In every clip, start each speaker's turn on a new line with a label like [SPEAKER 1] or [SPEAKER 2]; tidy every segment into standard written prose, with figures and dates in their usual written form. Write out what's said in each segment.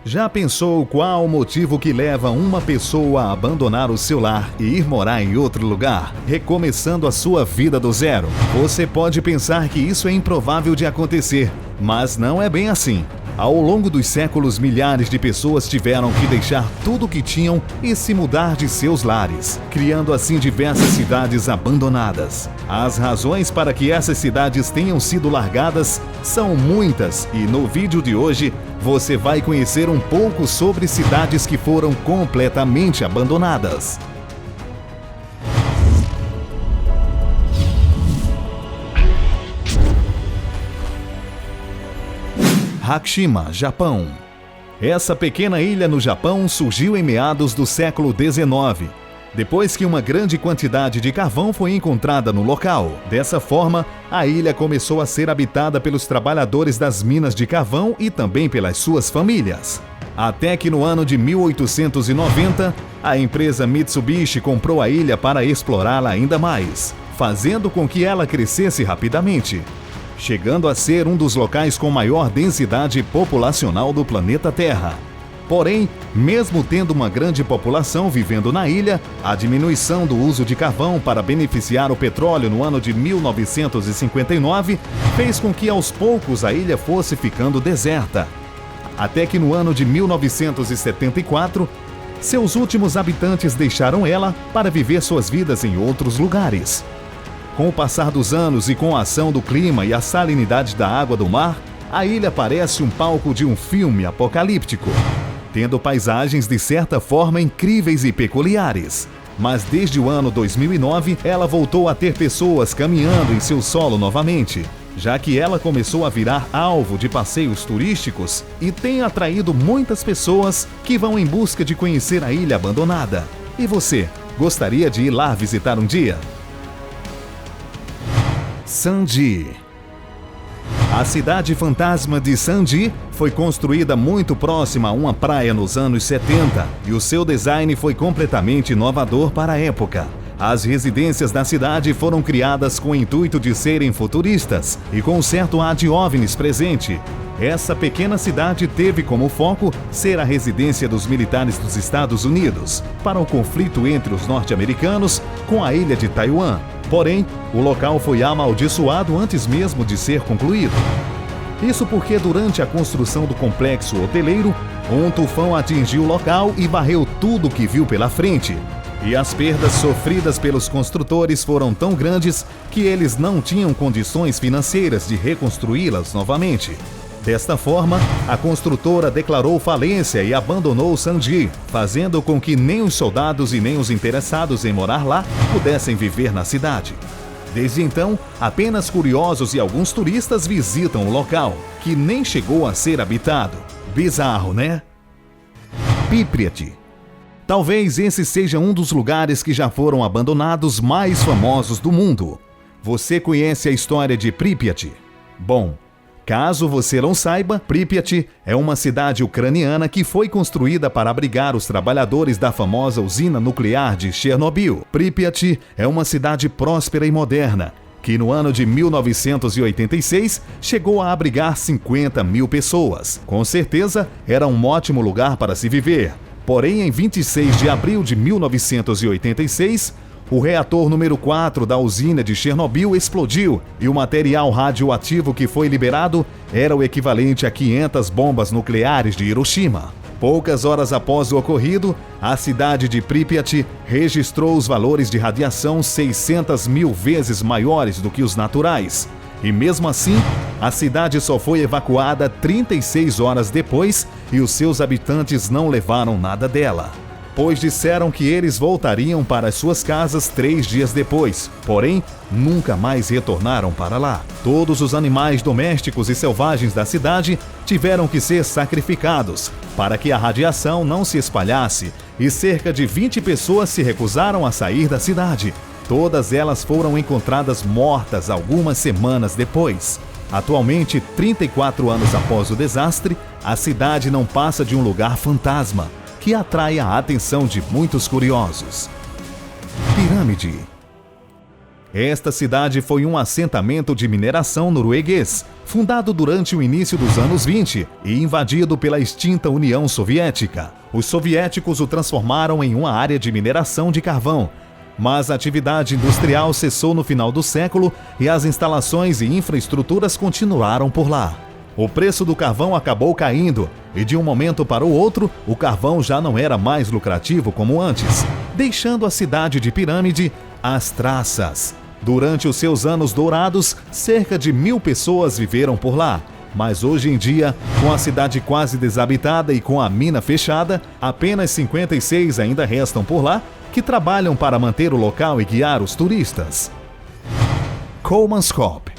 [SPEAKER 1] Já pensou qual o motivo que leva uma pessoa a abandonar o seu lar e ir morar em outro lugar, recomeçando a sua vida do zero? Você pode pensar que isso é improvável de acontecer, mas não é bem assim. Ao longo dos séculos, milhares de pessoas tiveram que deixar tudo o que tinham e se mudar de seus lares, criando assim diversas cidades abandonadas. As razões para que essas cidades tenham sido largadas são muitas e no vídeo de hoje você vai conhecer um pouco sobre cidades que foram completamente abandonadas. Hakushima, Japão. Essa pequena ilha no Japão surgiu em meados do século XIX, depois que uma grande quantidade de carvão foi encontrada no local. Dessa forma, a ilha começou a ser habitada pelos trabalhadores das minas de carvão e também pelas suas famílias. Até que no ano de 1890, a empresa Mitsubishi comprou a ilha para explorá-la ainda mais, fazendo com que ela crescesse rapidamente, chegando a ser um dos locais com maior densidade populacional do planeta Terra. Porém, mesmo tendo uma grande população vivendo na ilha, a diminuição do uso de carvão para beneficiar o petróleo no ano de 1959 fez com que aos poucos a ilha fosse ficando deserta. Até que no ano de 1974, seus últimos habitantes deixaram ela para viver suas vidas em outros lugares. Com o passar dos anos e com a ação do clima e a salinidade da água do mar, a ilha parece um palco de um filme apocalíptico, tendo paisagens de certa forma incríveis e peculiares. Mas desde o ano 2009, ela voltou a ter pessoas caminhando em seu solo novamente, já que ela começou a virar alvo de passeios turísticos e tem atraído muitas pessoas que vão em busca de conhecer a ilha abandonada. E você, gostaria de ir lá visitar um dia? Sanji. A cidade fantasma de Sanji foi construída muito próxima a uma praia nos anos 70 e o seu design foi completamente inovador para a época. As residências da cidade foram criadas com o intuito de serem futuristas e com um certo ar de OVNIs presente. Essa pequena cidade teve como foco ser a residência dos militares dos Estados Unidos para o conflito entre os norte-americanos com a ilha de Taiwan. Porém, o local foi amaldiçoado antes mesmo de ser concluído. Isso porque durante a construção do complexo hoteleiro, um tufão atingiu o local e varreu tudo o que viu pela frente. E as perdas sofridas pelos construtores foram tão grandes que eles não tinham condições financeiras de reconstruí-las novamente. Desta forma, a construtora declarou falência e abandonou Sanji, fazendo com que nem os soldados e nem os interessados em morar lá pudessem viver na cidade. Desde então, apenas curiosos e alguns turistas visitam o local, que nem chegou a ser habitado. Bizarro, né? Pripyat. Talvez esse seja um dos lugares que já foram abandonados mais famosos do mundo. Você conhece a história de Pripyat? Bom, caso você não saiba, Pripyat é uma cidade ucraniana que foi construída para abrigar os trabalhadores da famosa usina nuclear de Chernobyl. Pripyat é uma cidade próspera e moderna, que no ano de 1986 chegou a abrigar 50 mil pessoas. Com certeza, era um ótimo lugar para se viver. Porém, em 26 de abril de 1986, o reator número 4 da usina de Chernobyl explodiu e o material radioativo que foi liberado era o equivalente a 500 bombas nucleares de Hiroshima. Poucas horas após o ocorrido, a cidade de Pripyat registrou os valores de radiação 600 mil vezes maiores do que os naturais. E mesmo assim, a cidade só foi evacuada 36 horas depois e os seus habitantes não levaram nada dela, pois disseram que eles voltariam para suas casas 3 dias depois, porém, nunca mais retornaram para lá. Todos os animais domésticos e selvagens da cidade tiveram que ser sacrificados para que a radiação não se espalhasse e cerca de 20 pessoas se recusaram a sair da cidade. Todas elas foram encontradas mortas algumas semanas depois. Atualmente, 34 anos após o desastre, a cidade não passa de um lugar fantasma, que atrai a atenção de muitos curiosos. Pirâmide. Esta cidade foi um assentamento de mineração norueguês, fundado durante o início dos anos 20 e invadido pela extinta União Soviética. Os soviéticos o transformaram em uma área de mineração de carvão, mas a atividade industrial cessou no final do século e as instalações e infraestruturas continuaram por lá. O preço do carvão acabou caindo e de um momento para o outro, o carvão já não era mais lucrativo como antes, deixando a cidade de Pirâmide às traças. Durante os seus anos dourados, cerca de 1.000 pessoas viveram por lá. Mas hoje em dia, com a cidade quase desabitada e com a mina fechada, apenas 56 ainda restam por lá, que trabalham para manter o local e guiar os turistas. Kolmanskop.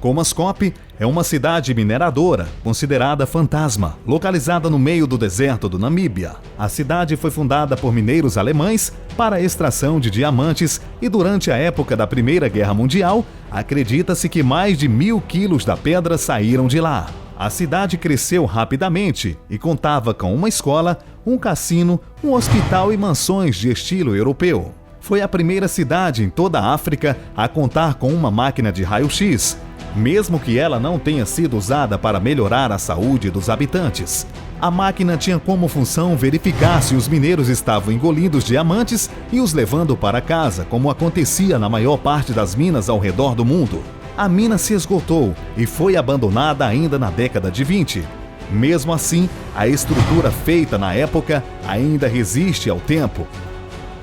[SPEAKER 1] Kolmanskop é uma cidade mineradora, considerada fantasma, localizada no meio do deserto do Namíbia. A cidade foi fundada por mineiros alemães para a extração de diamantes e durante a época da Primeira Guerra Mundial, acredita-se que mais de 1.000 quilos da pedra saíram de lá. A cidade cresceu rapidamente e contava com uma escola, um cassino, um hospital e mansões de estilo europeu. Foi a primeira cidade em toda a África a contar com uma máquina de raio-x, mesmo que ela não tenha sido usada para melhorar a saúde dos habitantes. A máquina tinha como função verificar se os mineiros estavam engolindo os diamantes e os levando para casa, como acontecia na maior parte das minas ao redor do mundo. A mina se esgotou e foi abandonada ainda na década de 20. Mesmo assim, a estrutura feita na época ainda resiste ao tempo,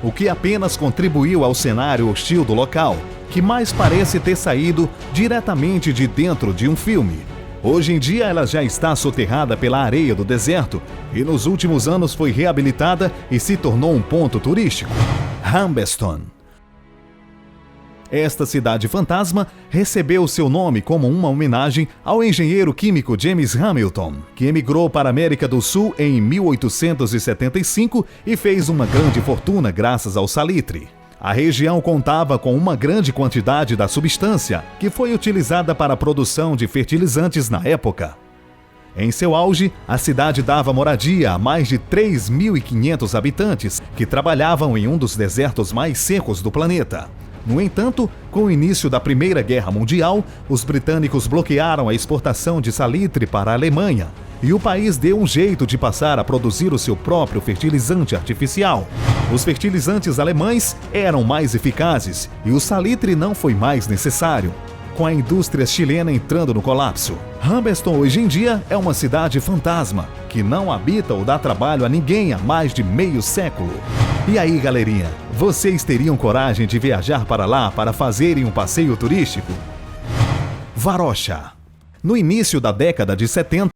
[SPEAKER 1] o que apenas contribuiu ao cenário hostil do local, que mais parece ter saído diretamente de dentro de um filme. Hoje em dia ela já está soterrada pela areia do deserto e nos últimos anos foi reabilitada e se tornou um ponto turístico. Hamberstone. Esta cidade fantasma recebeu seu nome como uma homenagem ao engenheiro químico James Hamilton, que emigrou para a América do Sul em 1875 e fez uma grande fortuna graças ao salitre. A região contava com uma grande quantidade da substância, que foi utilizada para a produção de fertilizantes na época. Em seu auge, a cidade dava moradia a mais de 3.500 habitantes, que trabalhavam em um dos desertos mais secos do planeta. No entanto, com o início da Primeira Guerra Mundial, os britânicos bloquearam a exportação de salitre para a Alemanha, e o país deu um jeito de passar a produzir o seu próprio fertilizante artificial. Os fertilizantes alemães eram mais eficazes e o salitre não foi mais necessário, com a indústria chilena entrando no colapso. Hamberstone hoje em dia é uma cidade fantasma, que não habita ou dá trabalho a ninguém há mais de meio século. E aí, galerinha, vocês teriam coragem de viajar para lá para fazerem um passeio turístico? Varosha. No início da década de 70,